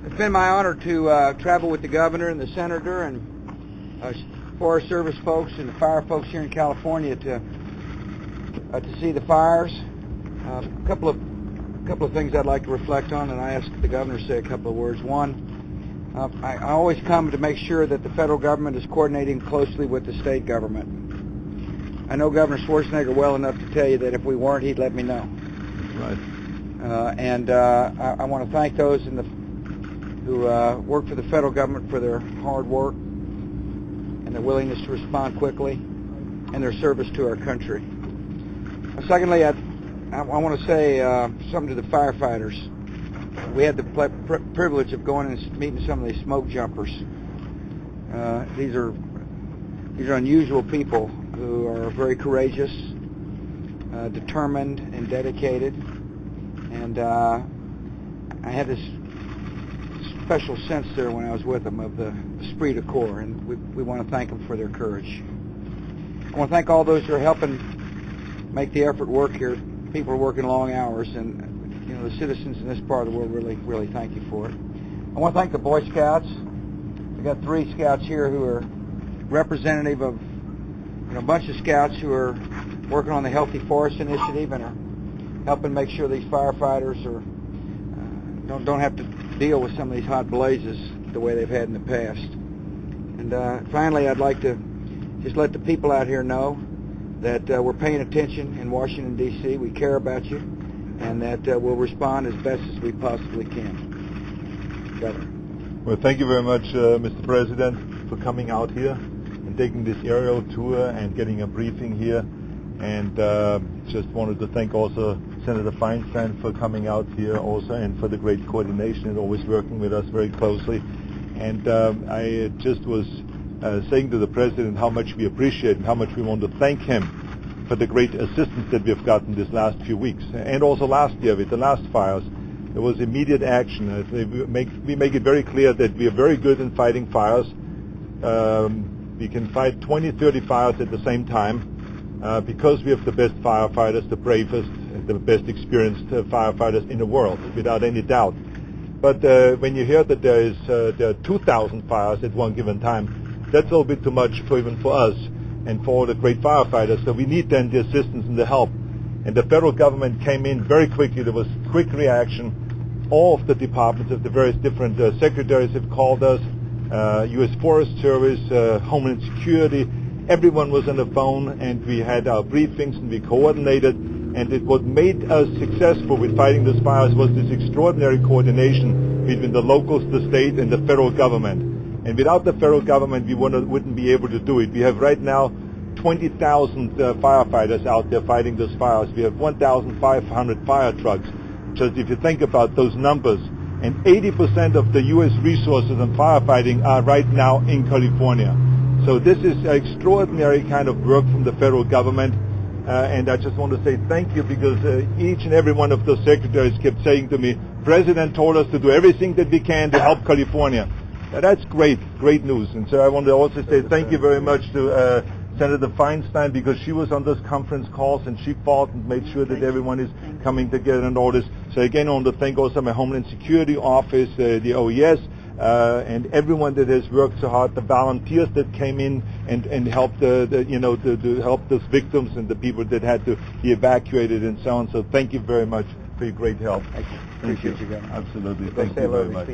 It's been my honor to travel with the governor and the senator and Forest Service folks and the fire folks here in California to see the fires. A couple of things I'd like to reflect on, and I asked the governor to say a couple of words. One, I always come to make sure that the federal government is coordinating closely with the state government. I know Governor Schwarzenegger well enough to tell you that if we weren't, he'd let me know. Right. I want to thank those who work for the federal government for their hard work and their willingness to respond quickly and their service to our country. Secondly, I want to say something to the firefighters. We had the privilege of going and meeting some of these smoke jumpers. These are unusual people who are very courageous, determined, and dedicated. And I had this special sense there when I was with them of the esprit de corps, and we want to thank them for their courage. I want to thank all those who are helping make the effort work here. People are working long hours, and the citizens in this part of the world really thank you for it. I want to thank the Boy Scouts. We've got 3 scouts here who are representative of a bunch of scouts who are working on the Healthy Forest Initiative and are helping make sure these firefighters don't have to deal with some of these hot blazes the way they've had in the past. And finally, I'd like to just let the people out here know that we're paying attention in Washington, D.C. We care about you, and that we'll respond as best as we possibly can. Governor. Well, thank you very much, Mr. President, for coming out here and taking this aerial tour and getting a briefing here. And just wanted to thank also Senator Feinstein for coming out here also, and for the great coordination and always working with us very closely. And I just was saying to the President how much we appreciate and how much we want to thank him for the great assistance that we have gotten this last few weeks. And also last year with the last fires, there was immediate action. We make it very clear that we are very good in fighting fires. We can fight 20, 30 fires at the same time. Because we have the best firefighters, the bravest, and the best experienced firefighters in the world, without any doubt. But when you hear that there are 2,000 fires at one given time, that's a little bit too much even for us and for all the great firefighters. So we need then the assistance and the help. And the federal government came in very quickly. There was quick reaction. All of the departments of the various different secretaries have called us, U.S. Forest Service, Homeland Security. Everyone was on the phone, and we had our briefings, and we coordinated. And what made us successful with fighting these fires was this extraordinary coordination between the locals, the state, and the federal government. And without the federal government, we wouldn't be able to do it. We have right now 20,000 firefighters out there fighting those fires. We have 1,500 fire trucks. Just if you think about those numbers, and 80% of the U.S. resources in firefighting are right now in California. So this is an extraordinary kind of work from the federal government, and I just want to say thank you, because each and every one of those secretaries kept saying to me, President told us to do everything that we can to help California. That's great news. And so I want to also say thank you very much to Senator Feinstein, because she was on those conference calls and she fought and made sure that everyone is coming together and all this. So again, I want to thank also my Homeland Security Office, the OES, and everyone that has worked so hard, the volunteers that came in and helped to help those victims and the people that had to be evacuated and so on. So thank you very much for your great help. Thank you. Appreciate you guys. Absolutely. Thank you very much.